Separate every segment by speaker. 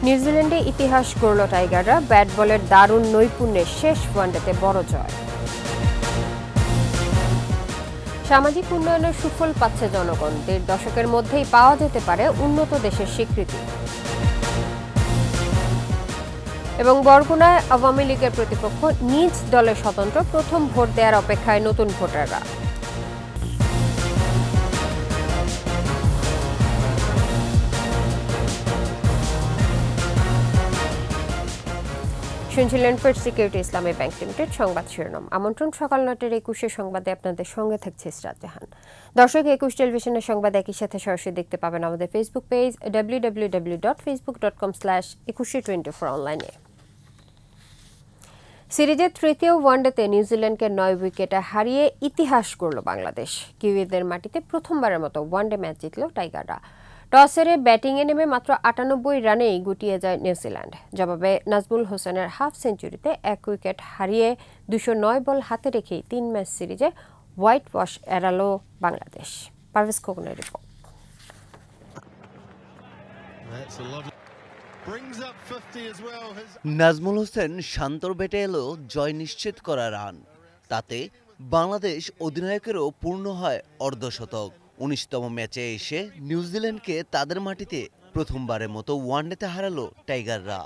Speaker 1: নিউজিল্যান্ডে ইতিহাস গড়ল টাইগাররা, ব্যাট বলের দারুণ নৈপুণ্যে শেষ ওয়ানডেতে বড় জয়। সামাজিক উন্নয়নের সুফল পাচ্ছে জনগণ, ১.৫ দশকের মধ্যেই পাওয়া যেতে পারে উন্নত দেশের স্বীকৃতি। এবং বরগুনায় আওয়ামী লীগের প্রতিপক্ষ নিজ দলের স্বতন্ত্র, প্রথম ভোট দেওয়ার অপেক্ষায় নতুন ভোটাররা। শুনছিলেন ফার্স্ট সিকিউরিটি ইসলামী ব্যাংক লিমিটেড সংবাদ শিরোনাম। আমন্ত্রণ সকাল ৯টার ২১ সংবাদে আপনাদের সঙ্গে থাকছে ইসরাত জাহান। দর্শক, ২১ টেলিভিশনের সংবাদ একই সাথে সরাসরি দেখতে পাবেন আমাদের ফেসবুক পেজ www.facebook.com/2124 অনলাইনে। সিরিজের তৃতীয় ওয়ানডেতে নিউজিল্যান্ডকে ৯ উইকেটে হারিয়ে ইতিহাস গড়ল বাংলাদেশ। কিউইদের মাটিতে প্রথমবারের মতো ওয়ানডে ম্যাচ জিতল টাইগাররা। টস হেরে ব্যাটিংয়ে নেমে মাত্র ৯৮ রানেই গুটিয়ে যায় নিউজিল্যান্ড। জবাবে নাজমুল হোসেনের হাফ সেঞ্চুরিতে ১ উইকেট হারিয়ে ২০৯ বল হাতে রেখেই ৩ ম্যাচ সিরিজে হোয়াইট ওয়াশ এড়াল বাংলাদেশ। পারভেজ খোকনের রিপোর্ট।
Speaker 2: নাজমুল হোসেন শান্তর ব্যাটে এলো জয় নিশ্চিত করা রান। তাতে বাংলাদেশ অধিনায়কেরও পূর্ণ হয় অর্ধশতক। ১৯তম ম্যাচে এসে নিউজিল্যান্ডকে তাদের মাটিতে প্রথমবারের মতো ওয়ানডেতে হারালো টাইগাররা।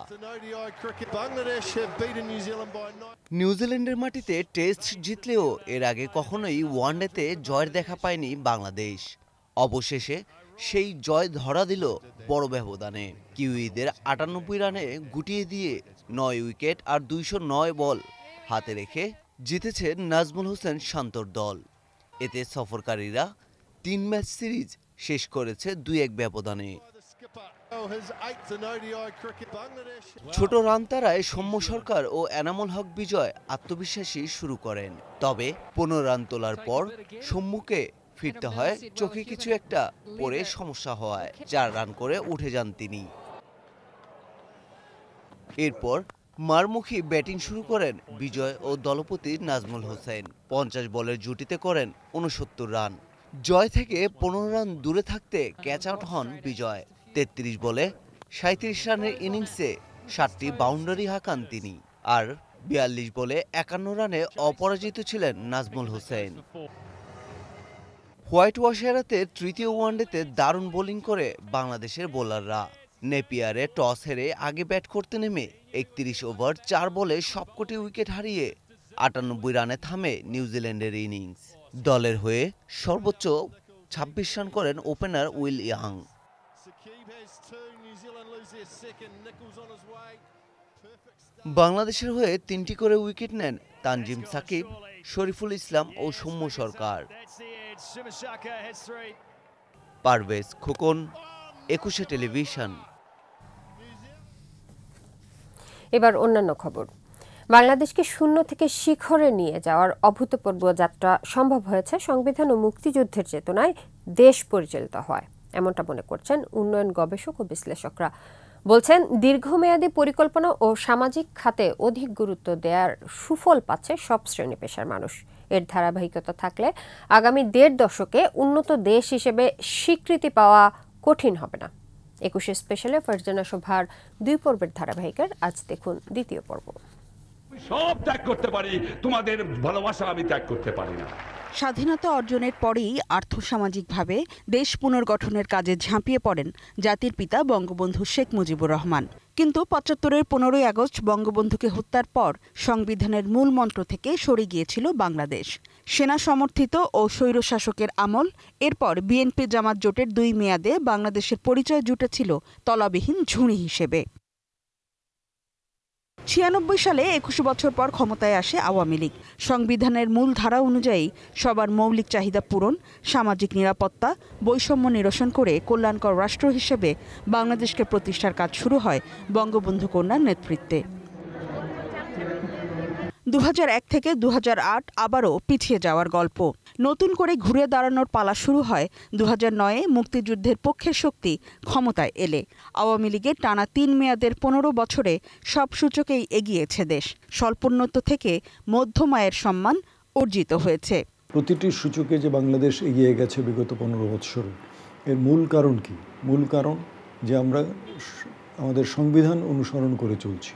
Speaker 2: নিউজিল্যান্ডের মাটিতে টেস্ট জিতলেও এর আগে কখনোই ওয়ানডেতে জয়ের দেখা পায়নি বাংলাদেশ। অবশেষে সেই জয় ধরা দিল বড় ব্যবধানে। কিউইদের ৯৮ রানে গুটিয়ে দিয়ে ৯ উইকেট আর ২০৯ বল হাতে রেখে জিতেছে নাজমুল হোসেন শান্তর দল। এতে সফরকারীরা ৩ ম্যাচ সিরিজ শেষ করেছে ২-১ ব্যবধানে। ছোট রান তারায় সৌম্য সরকার ও এনামুল হক বিজয় আত্মবিশ্বাসী শুরু করেন। তবে ১৫ রান তোলার পর সৌম্যকে ফিরতে হয় চোখে কিছু একটা পড়ে সমস্যা হওয়ায় ৪ রান করে উঠে যান তিনি। এরপর মারমুখী ব্যাটিং শুরু করেন বিজয় ও দলপতি নাজমুল হোসেন। ৫০ বলের জুটিতে করেন ৬৯ রান। জয় থেকে ১৫ রান দূরে থাকতে ক্যাচ আউট হন বিজয়। ৩৩ বলে ৩৭ রানের ইনিংসে ৭টি বাউন্ডারি হাঁকান তিনি। আর ৪২ বলে ৫১ রানে অপরাজিত ছিলেন নাজমুল হোসেন। হোয়াইট ওয়াশ এড়াতে তৃতীয় ওয়ানডেতে দারুণ বোলিং করে বাংলাদেশের বোলাররা। নেপিয়ারে টস হেরে আগে ব্যাট করতে নেমে ৩১ ওভার ৪ বলে সবকটি উইকেট হারিয়ে ৯৮ রানে থামে নিউজিল্যান্ডের ইনিংস। দলের হয়ে সর্বোচ্চ ২৬ রান করেন ওপেনার উইল ইয়াং। বাংলাদেশের হয়ে ৩টি করে উইকেট নেন তানজিম সাকিব, শরীফুল ইসলাম ও সৌম্য সরকার। পারভেজ খোকন, ২১ টেলিভিশন।
Speaker 1: এবার অন্যান্য খবর। বাংলাদেশকে শূন্য থেকে শিখরে নিয়ে যাওয়ার অভূতপূর্ব যাত্রা সম্ভব হয়েছে সংবিধান ও মুক্তিযুদ্ধের চেতনায় দেশ পরিচালিত হয়, এমনটা মনে করছেন উন্নয়ন গবেষক ও বিশ্লেষকরা। বলছেন, দীর্ঘমেয়াদী পরিকল্পনা ও সামাজিক খাতে অধিক গুরুত্ব দেওয়ার সুফল পাচ্ছে সব শ্রেণী পেশার মানুষ। এর ধারাবাহিকতা থাকলে আগামী ১.৫ দশকে উন্নত দেশ হিসেবে স্বীকৃতি পাওয়া কঠিন হবে না। ২১ স্পেশালে ফারজানা শোভার ২ পর্বের ধারাবাহিকের আজ দেখুন দ্বিতীয় পর্ব।
Speaker 3: সব ত্যাগ করতে পারি, তোমাদের ভালোবাসা আমি ত্যাগ করতে পারি না।
Speaker 4: স্বাধীনতা অর্জনের পরেই আর্থসামাজিকভাবে দেশ পুনর্গঠনের কাজে ঝাঁপিয়ে পড়েন জাতির পিতা বঙ্গবন্ধু শেখ মুজিবুর রহমান। কিন্তু ৭৫-এর ১৫ই আগস্ট বঙ্গবন্ধুকে হত্যার পর সংবিধানের মূল মন্ত্র থেকে সরে গিয়েছিল বাংলাদেশ। সেনা সমর্থিত ও স্বৈরশাসকের আমল। এরপর বিএনপি জামাত জোটের ২ মেয়াদে বাংলাদেশের পরিচয় জুটেছিল তলাবিহীন ঝুড়ি হিসেবে। ৯৬ সালে ২১ বছর পর ক্ষমতায় আসে আওয়ামী লীগ। সংবিধানের মূল ধারা অনুযায়ী সবার মৌলিক চাহিদা পূরণ, সামাজিক নিরাপত্তা, বৈষম্য নিরসন করে কল্যাণকর রাষ্ট্র হিসেবে বাংলাদেশকে প্রতিষ্ঠার কাজ শুরু হয় বঙ্গবন্ধু কন্যার নেতৃত্বে। ২০০১ থেকে ২০০৮ আবারও পিছিয়ে যাওয়ার গল্প। নতুন করে ঘুরে দাঁড়ানোর পালা শুরু হয় ২০০৯-এ মুক্তিযুদ্ধের পক্ষের শক্তি ক্ষমতায় এলে। আওয়ামী লীগের টানা ৩ মেয়াদের ১৫ বছরে সব সূচকেই এগিয়েছে দেশ। স্বল্পোন্নত থেকে মধ্যম আয়ের সম্মান অর্জিত হয়েছে।
Speaker 5: প্রতিটি সূচকে যে বাংলাদেশ এগিয়ে গেছে বিগত ১৫ বছরে, এর মূল কারণ কি? মূল কারণ যে আমরা আমাদের সংবিধান অনুসরণ করে চলছি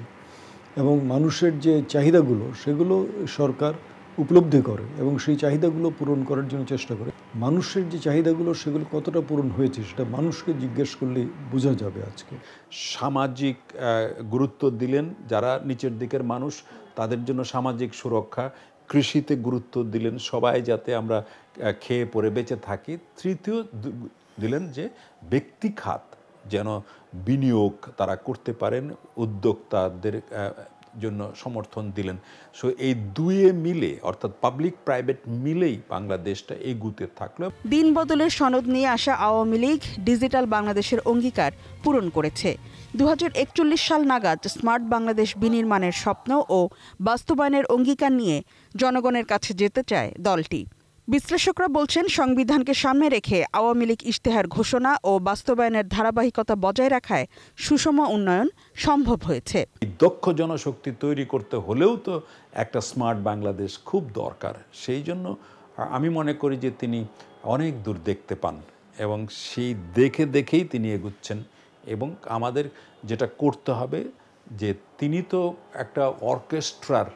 Speaker 5: এবং মানুষের যে চাহিদাগুলো সেগুলো সরকার উপলব্ধি করে এবং সেই চাহিদাগুলো পূরণ করার জন্য চেষ্টা করে। মানুষের যে চাহিদাগুলো সেগুলো কতটা পূরণ হয়েছে সেটা মানুষকে জিজ্ঞেস করলেই বোঝা যাবে। আজকে
Speaker 6: সামাজিক গুরুত্ব দিলেন, যারা নিচের দিকের মানুষ তাদের জন্য সামাজিক সুরক্ষা, কৃষিতে গুরুত্ব দিলেন, সবাই যাতে আমরা খেয়ে পরে বেঁচে থাকি। তৃতীয় দিলেন যে ব্যক্তি খাত যেন বিনিয়োগ তারা করতে পারেন, উদ্যোক্তাদের জন্য সমর্থন দিলেন। সো এই দুয়ে মিলে অর্থাৎ পাবলিক প্রাইভেট মিলেই বাংলাদেশটা এগুতে থাকলো।
Speaker 4: দিন বদলের সনদ নিয়ে আসা আওয়ামী লীগ ডিজিটাল বাংলাদেশের অঙ্গীকার পূরণ করেছে। 2041 সাল নাগাদ স্মার্ট বাংলাদেশ বিনির্মাণের স্বপ্ন ও বাস্তবায়নের অঙ্গীকার নিয়ে জনগণের কাছে যেতে চায় দলটি। বিশ্লেষকরা বলছেন, সংবিধানকে সামনে রেখে আওয়ামী লীগ ইশতেহার ঘোষণা ও বাস্তবায়নের ধারাবাহিকতা বজায় রাখায় সুষম উন্নয়ন সম্ভব হয়েছে।
Speaker 6: দক্ষ জনশক্তি তৈরি করতে হলেও তো একটা স্মার্ট বাংলাদেশ খুব দরকার। সেই জন্য আমি মনে করি যে তিনি অনেক দূর দেখতে পান এবং সেই দেখেই তিনি এগুচ্ছেন। এবং আমাদের যেটা করতে হবে যে তিনি তো একটা অর্কেস্ট্রার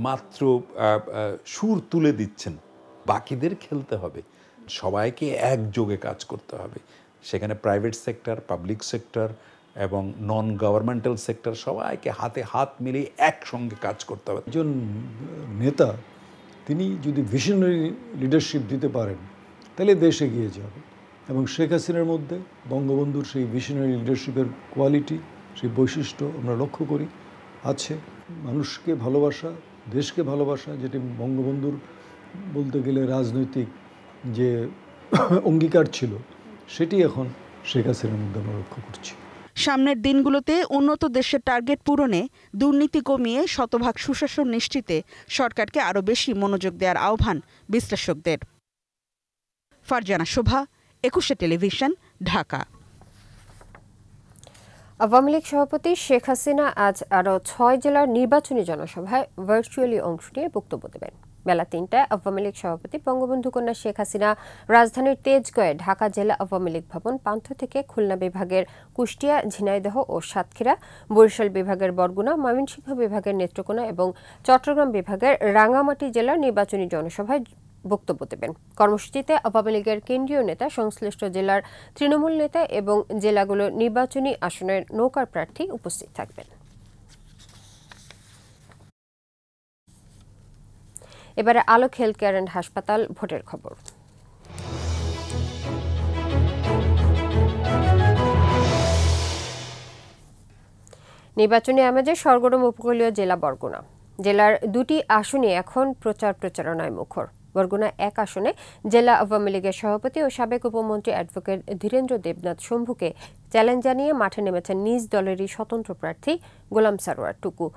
Speaker 6: মাত্র সুর তুলে দিচ্ছেন, বাকিদের খেলতে হবে, সবাইকে একযোগে কাজ করতে হবে। সেখানে প্রাইভেট সেক্টর, পাবলিক সেক্টর এবং নন গভর্নমেন্টাল সেক্টর সবাইকে হাতে হাত মিলিয়ে একসঙ্গে কাজ করতে হবে।
Speaker 5: একজন নেতা তিনি যদি ভিশনারি লিডারশিপ দিতে পারেন তাহলে দেশ এগিয়ে যাবে এবং শেখ হাসিনার মধ্যে বঙ্গবন্ধুর সেই ভিশনারি লিডারশিপের কোয়ালিটি, সেই বৈশিষ্ট্য আমরা লক্ষ্য করি আছে। মানুষকে ভালোবাসা, দেশকে ভালোবাসা, যেটি বঙ্গবন্ধুর বলতে গেলে রাজনৈতিক যে অঙ্গীকার ছিল সেটি এখন শেখ হাসিনার মধ্যে আমরা লক্ষ্য করছি।
Speaker 4: সামনের দিনগুলোতে উন্নত দেশের টার্গেট পূরণে, দুর্নীতি কমিয়ে শতভাগ সুশাসন নিশ্চিতে সরকারকে আরও বেশি মনোযোগ দেওয়ার আহ্বান বিশ্লেষকদের। ফারজানা শোভা, 21 টেলিভিশন, ঢাকা।
Speaker 1: আওয়ামী লীগ সভাপতি শেখ হাসিনা আজ আরও 6 জেলার নির্বাচনী জনসভায় ভার্চুয়ালি অংশ নিয়ে বক্তব্য দেবেন। বেলা 3টায় আওয়ামী লীগ সভাপতি বঙ্গবন্ধু কন্যা শেখ হাসিনা রাজধানীর তেজগাঁয়ে ঢাকা জেলা আওয়ামী লীগ ভবন, পান্থ থেকে খুলনা বিভাগের কুষ্টিয়া, ঝিনাইদহ ও সাতক্ষীরা, বরিশাল বিভাগের বরগুনা, ময়মনসিংহ বিভাগের নেত্রকোনা এবং চট্টগ্রাম বিভাগের রাঙ্গামাটি জেলার নির্বাচনী জনসভায় বক্তব্য দেবেন। কর্মসূচিতে আওয়ামী লীগের কেন্দ্রীয় নেতা, সংশ্লিষ্ট জেলার তৃণমূল নেতা এবং জেলাগুলোর নির্বাচনী আসনের নৌকার প্রার্থী উপস্থিত থাকবেন। এবারে আলোক হেলথ কেয়ার অ্যান্ড হাসপাতাল ভোটের খবর। নির্বাচনী আমেজে সরগরম উপকূলীয় জেলা বরগুনা। জেলার 2টি আসনে এখন প্রচারণায় মুখর। বরগুনা 1 আসনে জেলা আওয়ামী লীগের সভাপতি ও সাবেক উপমন্ত্রী অ্যাডভোকেট ধীরেন্দ্র দেবনাথ শম্ভুকে চ্যালেঞ্জ জানিয়ে মাঠে নেমেছেন নিজ দলেরই স্বতন্ত্র প্রার্থী গোলাম সারোয়ার টুকু।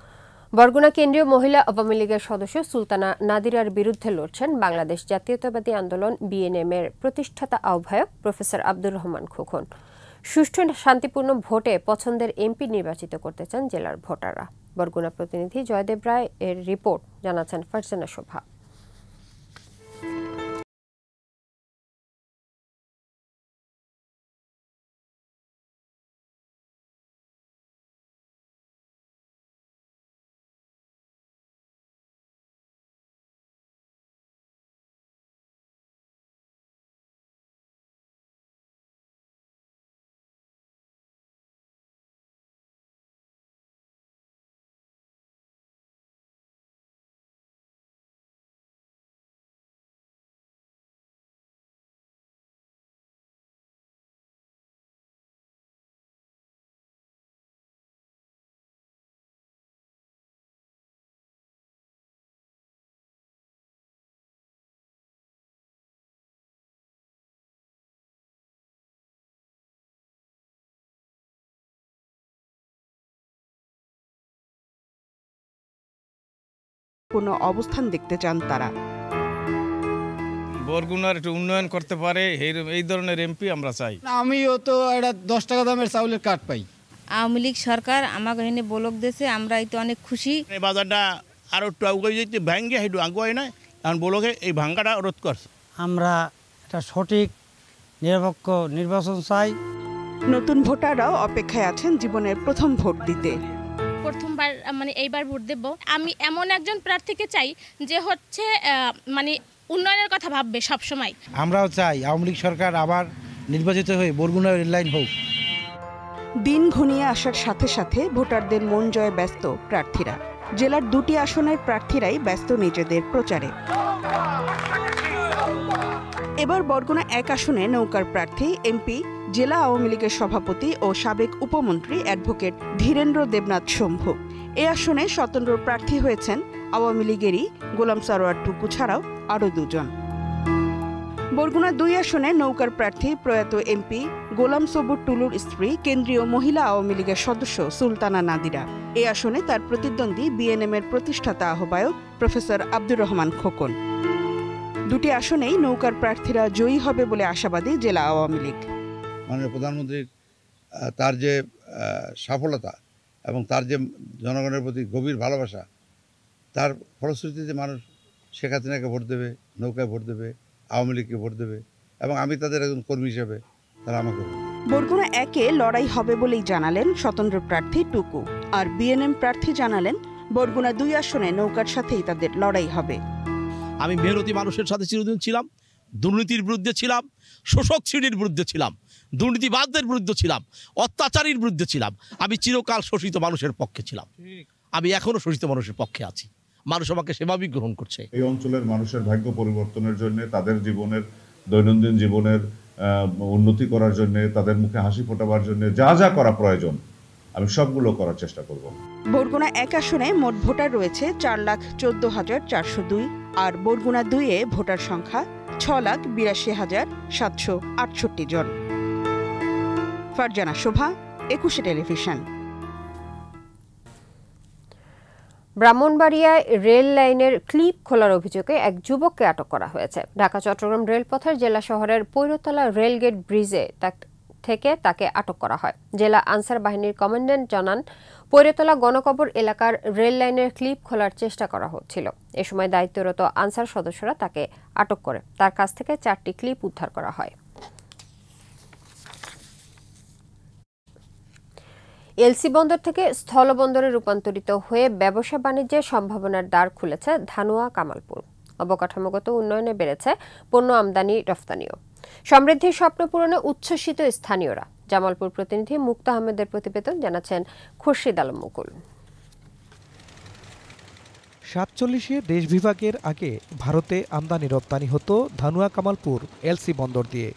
Speaker 1: বরগুনা কেন্দ্রীয় মহিলা আওয়ামী লীগের সদস্য সুলতানা নাদিরার বিরুদ্ধে লড়ছেন বাংলাদেশ জাতীয়তাবাদী আন্দোলন বিএনএম এর প্রতিষ্ঠাতা আহ্বায়ক প্রফেসর আব্দুর রহমান খোকন। সুষ্ঠু শান্তিপূর্ণ ভোটে পছন্দের এমপি নির্বাচিত করতে চান জেলার ভোটাররা। বরগুনা প্রতিনিধি জয়দেব রায় এর রিপোর্ট, জানাচ্ছেন ফারজানা শোভা।
Speaker 4: কোনো অবস্থান দেখতে চান তারা।
Speaker 7: বরগুনার একটু উন্নয়ন করতে পারে এই ধরনের এমপি আমরা চাই।
Speaker 8: আমিও তো একটা 10 টাকা দামের চাউলের কার্ড পাই।
Speaker 9: আওয়ামী লীগ সরকার আমাকে এনে বলক দিয়েছে, আমরা এই তো অনেক খুশি।
Speaker 10: এই বাজারটা আরো একটু আগুয়ে যেতে ভাঙ্গে হেঁটু আগুয়াই নাই, কারণ বলকে এই ভাঙ্গাটা রোধ করছে।
Speaker 11: আমরা একটা সঠিক নিরপেক্ষ নির্বাচন চাই।
Speaker 4: নতুন ভোটাররাও অপেক্ষায় আছেন জীবনের প্রথম ভোট দিতে।
Speaker 11: প্রথমবার এইবার ভোট দেব। আমি এমন একজন প্রার্থীকে চাই যে হচ্ছে উন্নয়নের কথা ভাববে সব সময়।
Speaker 12: আমরাও চাই আওয়ামী লীগ সরকার আবার নির্বাচিত হয়ে বরগুনা রেললাইন হোক।
Speaker 4: দিন ঘনিয়ে আসার সাথে সাথে ভোটারদের মন জয়ে ব্যস্ত প্রার্থীরা। জেলার 2টি আসনের প্রার্থীরাই ব্যস্ত নিজেদের প্রচারে। এবার বরগুনা 1 আসনে নৌকার প্রার্থী এমপি, জেলা আওয়ামী লীগের সভাপতি ও সাবেক উপমন্ত্রী অ্যাডভোকেট ধীরেন্দ্র দেবনাথ শম্ভু। এ আসনে স্বতন্ত্র প্রার্থী হয়েছেন আওয়ামী লীগেরই গোলাম সারোয়ার টুকু ছাড়াও আরও 2 জন। বরগুনা 2 আসনে নৌকার প্রার্থী প্রয়াত এমপি গোলাম সবুর টুলুর স্ত্রী কেন্দ্রীয় মহিলা আওয়ামী লীগের সদস্য সুলতানা নাদিরা। এই আসনে তার প্রতিদ্বন্দ্বী বিএনএম-এর প্রতিষ্ঠাতা আহ্বায়ক প্রফেসর আব্দুর রহমান খোকন। 2টি আসনেই নৌকার প্রার্থীরা জয়ী হবে বলে আশাবাদী জেলা আওয়ামী লীগ।
Speaker 13: মাননীয় প্রধানমন্ত্রীর তার যে সফলতা এবং তার যে জনগণের প্রতি গভীর ভালোবাসা, তার ফলশ্রুতিতে মানুষ শেখ হাসিনাকে ভোট দেবে, নৌকায় ভোট দেবে, আওয়ামী লীগকে ভোট দেবে এবং আমি তাদের একজন কর্মী হিসেবে তারা আমাকে।
Speaker 4: বরগুনা 1-এ লড়াই হবে বলেই জানালেন স্বতন্ত্র প্রার্থী টুকু, আর বিএনএম প্রার্থী জানালেন বরগুনা 2 আসনে নৌকার সাথেই তাদের লড়াই হবে।
Speaker 10: আমি মেহনতি মানুষের সাথে চিরদিন ছিলাম, দুর্নীতির বিরুদ্ধে ছিলাম, শোষক শ্রেণীর বিরুদ্ধে ছিলাম, দুর্নীতিবাদদের বিরুদ্ধে ছিলাম, অত্যাচারীর বিরুদ্ধে ছিলাম। আমি চিরকাল শোষিত মানুষের পক্ষে ছিলাম, আমি এখনো শোষিত মানুষের পক্ষে আছি। মানুষ আমাকে সেভাবেই গ্রহণ করছে।
Speaker 14: এই অঞ্চলের মানুষের ভাগ্য পরিবর্তনের জন্য, তাদের জীবনের দৈনন্দিন জীবনের উন্নতি করার জন্য, তাদের মুখে হাসি ফোটাবার জন্য যা যা করা প্রয়োজন আমি সবগুলো করার চেষ্টা করব।
Speaker 4: বরগুনা 1 আসনে মোট ভোটার রয়েছে 4,14,402 আর বরগুনা 2-এ ভোটার সংখ্যা 6,82,768 জন। ফারজানা শোভা, 21 টেলিভিশন।
Speaker 1: ব্রাহ্মণবাড়িয়ায় রেল লাইনের ক্লিপ খোলার অভিযোগে এক যুবককে আটক করা হয়েছে। ঢাকা চট্টগ্রাম রেলপথের জেলা শহরের পৈরতলা রেলগেট ব্রিজে থেকে তাকে আটক করা হয়। জেলা আনসার বাহিনীর কমান্ড্যান্ট জানান, পৈরতলা গণকবর এলাকার রেল লাইনের ক্লিপ খোলার চেষ্টা করা হচ্ছিল। এ সময় দায়িত্বরত আনসার সদস্যরা তাকে আটক করে তার কাছ থেকে 4টি ক্লিপ উদ্ধার করা হয়। এলসি বন্দর থেকে স্থলবন্দরে রূপান্তরিত হয়ে ব্যবসা বাণিজ্যের সম্ভাবনার দ্বার খুলেছে ধানুয়া কামালপুর। অবকাঠামোগত উন্নয়নে বেড়েছে পণ্য আমদানি রফতানিও। সমৃদ্ধির স্বপ্ন পূরণে উচ্ছ্বসিত স্থানীয়রা। জামালপুর প্রতিনিধি মুক্তা আহমেদের প্রতিবেদন, জানাচ্ছেন খুরশিদ আলম মুকুল।
Speaker 15: 47-এ দেশ বিভাগের আগে ভারতে আমদানি রপ্তানি হতো ধানুয়া কামালপুর এলসি বন্দর দিয়ে।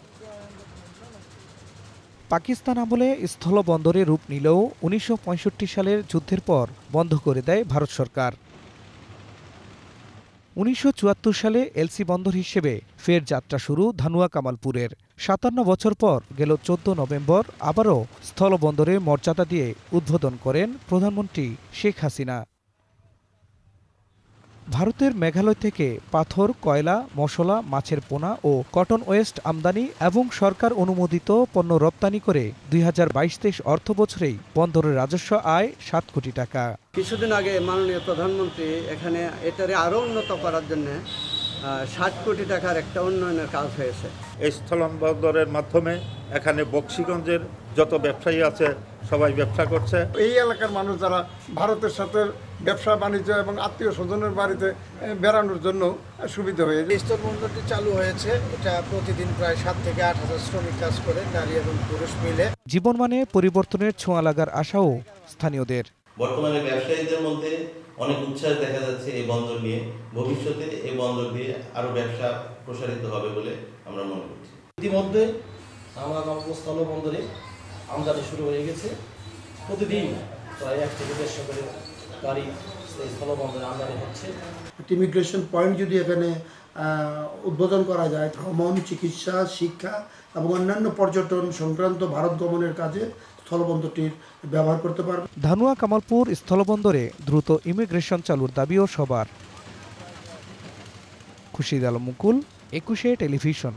Speaker 15: পাকিস্তান আমলে স্থলবন্দরে রূপ নিলেও 1965 সালের যুদ্ধের পর বন্ধ করে দেয় ভারত সরকার। 1974 সালে এলসি বন্দর হিসেবে ফের যাত্রা শুরু ধানুয়া কামালপুরের। 57 বছর পর গেল 14 নভেম্বর আবারও স্থলবন্দরের মর্যাদা দিয়ে উদ্বোধন করেন প্রধানমন্ত্রী শেখ হাসিনা। ভারতের মেঘালয় থেকে পাথর, কয়লা, মশলা, মাছের পোনা ও কটন ওয়েস্ট আমদানি এবং সরকার অনুমোদিত পণ্য রপ্তানি করে 2022-23 অর্থ বছরেই বন্দরের রাজস্ব আয় 7 কোটি টাকা।
Speaker 16: কিছুদিন আগে মাননীয় প্রধানমন্ত্রী এখানে এটারে আরও উন্নত করার জন্য 60 কোটি টাকার একটা উন্নয়নের কাজ হয়েছে।
Speaker 17: এই স্থলবন্দরের মাধ্যমে এখানে বক্সিগঞ্জের যত ব্যবসায়ী আছে সবাই ব্যবসা করছে।
Speaker 18: এই এলাকার মানুষ যারা ভারতের সাথে ব্যবসা বাণিজ্য এবং আত্মীয় স্বজনের বাড়িতে বেড়ানোর জন্য সুবিধা হয়েছে।
Speaker 19: স্থলবন্দরটি চালু হয়েছে, এটা প্রতিদিন প্রায় 7 থেকে 8 হাজার শ্রমিক কাজ করে, নারী এবং পুরুষ মিলে।
Speaker 15: জীবনমানে পরিবর্তনের ছোঁয়া লাগার আশাও স্থানীয়দের।
Speaker 20: বর্তমানে ব্যবসায়ীদের মধ্যে অনেক উৎসাহ দেখা যাচ্ছে এই বন্দর নিয়ে। ভবিষ্যতে এই বন্দর দিয়ে আরো ব্যবসা প্রসারিত হবে বলে আমরা মনে করছি।
Speaker 21: ইতিমধ্যে আমার স্থলবন্দরে আমদানি শুরু হয়ে গেছে। প্রতিদিন প্রায় 1 থেকে 150 করে গাড়ি স্থলবন্দরে আমদানি হচ্ছে।
Speaker 19: ইমিগ্রেশন পয়েন্ট যদি এখানে উদ্বোধন করা যায়, ভ্রমণ, চিকিৎসা, শিক্ষা এবং অন্যান্য পর্যটন সংক্রান্ত ভারত গমনের কাজে স্থলবন্দরটির ব্যবহার করতে পারবে।
Speaker 15: ধানুয়া কামালপুর স্থলবন্দরে দ্রুত ইমিগ্রেশন চালুর দাবিও সবার। খুরশিদ আলম মুকুল, 21 টেলিভিশন।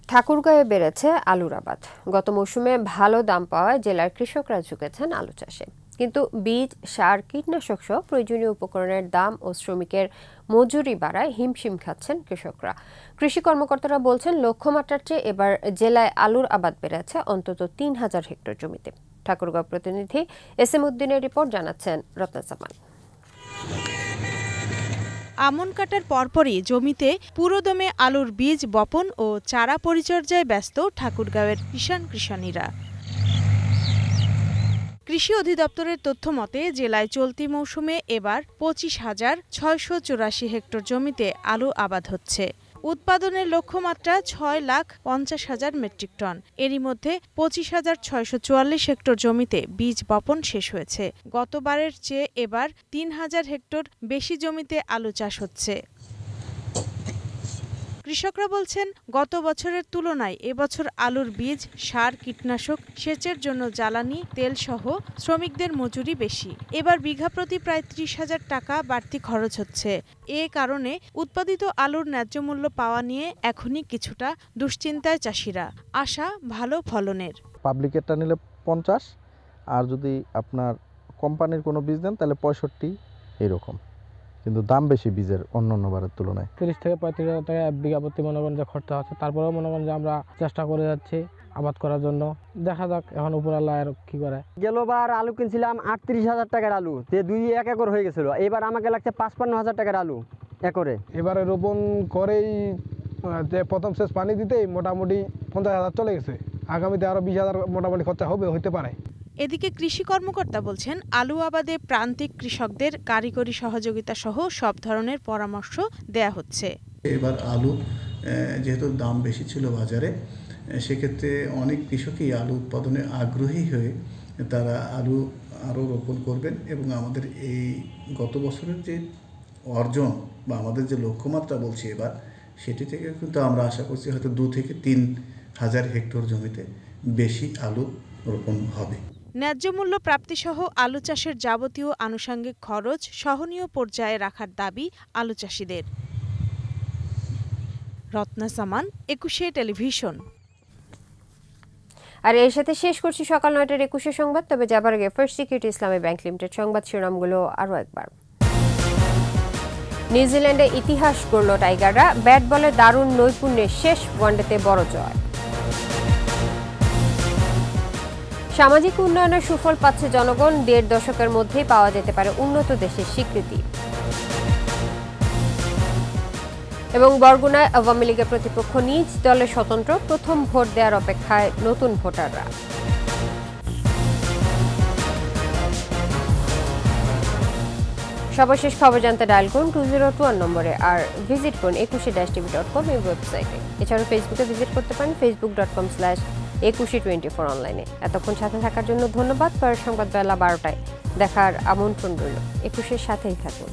Speaker 1: ঠাকুরগাঁয়ে বেড়েছে আলুর আবাদ। গত মৌসুমে ভালো দাম পাওয়ায় জেলার কৃষকরা ঝুঁকেছেন আলু চাষে। কিন্তু বীজ, সার, কীটনাশক সহ প্রয়োজনীয় উপকরণের দাম ও শ্রমিকের মজুরি বাড়ায় হিমশিম খাচ্ছেন কৃষকরা। কৃষি কর্মকর্তারা বলছেন, লক্ষ্যমাত্রার চেয়ে এবার জেলায় আলুর আবাদ বেড়েছে অন্তত ৩,০০০ হেক্টর জমিতে। ঠাকুরগাঁও প্রতিনিধি এসএম উদ্দিনের রিপোর্ট, জানাচ্ছেন রত্না জামান।
Speaker 2: আমন কাটার পরপরই জমিতে পুরোদমে আলুর বীজ বপন ও চারা পরিচর্যায় ব্যস্ত ঠাকুরগাঁওয়ের কৃষাণীরা। কৃষি অধিদপ্তরের তথ্য মতে জেলায় চলতি মৌসুমে এবার ২৫,৬৮৪ হেক্টর জমিতে আলু আবাদ হচ্ছে। উৎপাদনের লক্ষ্যমাত্রা ৬,৫০,০০০ মেট্রিক টন। এরই মধ্যে ২৫,৬৪৪ হেক্টর জমিতে বীজ বপন শেষ হয়েছে। গতবারের চেয়ে এবার ৩,০০০ হেক্টর বেশি জমিতে আলু চাষ হচ্ছে। কৃষকরা বলছেন, গত বছরের তুলনায় এবছর আলুর বীজ, সার, কীটনাশক, সেচের জন্য জ্বালানি, তেল সহ শ্রমিকদের মজুরি বেশি। এবার বিঘা প্রতি প্রায় ৩০,০০০ টাকা বাড়তি খরচ হচ্ছে। এ কারণে উৎপাদিত আলুর ন্যায্য মূল্য পাওয়া নিয়ে এখনই কিছুটা দুশ্চিন্তায় চাষিরা। আশা ভালো ফলনের।
Speaker 22: পাবলিকেরটা নিলে ৫০, আর যদি আপনার কোম্পানির কোনো বীজ দেন তাহলে ৬৫ এরকম, কিন্তু দাম বেশি বীজের অন্যান্য বারের তুলনায়।
Speaker 23: ৩০ থেকে ৩৫,০০০ টাকা বিঘা প্রতি মনে করেন যে খরচা আছে। তারপরেও মনে করেন যে আমরা চেষ্টা করে যাচ্ছি আবাদ করার জন্য। দেখা যাক এখন উপর আল্লাহ আর কি করে।
Speaker 24: গেলবার আলু কিনছিলাম ৩৮,০০০ টাকার আলু, যে ২-১ একর হয়ে গেছিল। এবার আমাকে লাগছে ৫৫,০০০ টাকার আলু একরে।
Speaker 25: এবারে রোপণ করেই যে প্রথম শেষ পানি দিতেই মোটামুটি ৫০,০০০ চলে গেছে। আগামীতে আরো ২০,০০০ মোটামুটি খরচা হতে পারে।
Speaker 2: এদিকে কৃষি কর্মকর্তা বলছেন, আলু আবাদে প্রান্তিক কৃষকদের কারিগরি সহযোগিতা সহ সব ধরনের পরামর্শ দেয়া হচ্ছে।
Speaker 26: এবার আলু যেহেতু দাম বেশি ছিল বাজারে, সেক্ষেত্রে অনেক কৃষকই আলু উৎপাদনে আগ্রহী হয়ে তারা আলু আরও রোপণ করবেন এবং আমাদের এই গত বছরের যে অর্জন বা আমাদের যে লক্ষ্যমাত্রা বলছি এবার, সেটি থেকে কিন্তু আমরা আশা করছি হয়তো ২ থেকে ৩,০০০ হেক্টর জমিতে বেশি আলু রোপণ হবে।
Speaker 2: ন্যায্য মূল্য প্রাপ্তিসহ আলু চাষের যাবতীয় আনুষঙ্গিক খরচ সহনীয় পর্যায়ে রাখার দাবি আলু চাষিদের। রত্না সামান, ২১ টেলিভিশন।
Speaker 1: আর এর সাথে শেষ করছি সকাল ৯টার ২১ সংবাদ। তবে যাবার আগে ফার্স্ট সিকিউরিটি ইসলামী ব্যাংক লিমিটেড সংবাদ শিরোনামগুলো আরও একবার। নিউজিল্যান্ডে ইতিহাস গড়ল টাইগাররা, ব্যাট বলে দারুণ নৈপুণ্যের শেষ ওয়ানডেতে বড় জয়। সামাজিক উন্নয়নের সুফল পাচ্ছে জনগণ, ১.৫ দশকের মধ্যেই পাওয়া যেতে পারে উন্নত দেশের স্বীকৃতি। এবং বরগুনায় আওয়ামী লীগের প্রতিপক্ষ নিজ দলে স্বতন্ত্র, প্রথম ভোট দেওয়ার অপেক্ষায় নতুন ভোটাররা। সর্বশেষ খবর জানতে ডায়াল করুন 2021 নম্বরে, আর ভিজিট করুন 21-tv.com এই ওয়েবসাইটে। এছাড়াও ফেসবুকে ভিজিট করতে পারেন facebook.com/2124 অনলাইনে। এতক্ষণ সাথে থাকার জন্য ধন্যবাদ। পরের সংবাদ বেলা ১২টায় দেখার আমন্ত্রণ রইল। ২১-এর সাথেই থাকুন।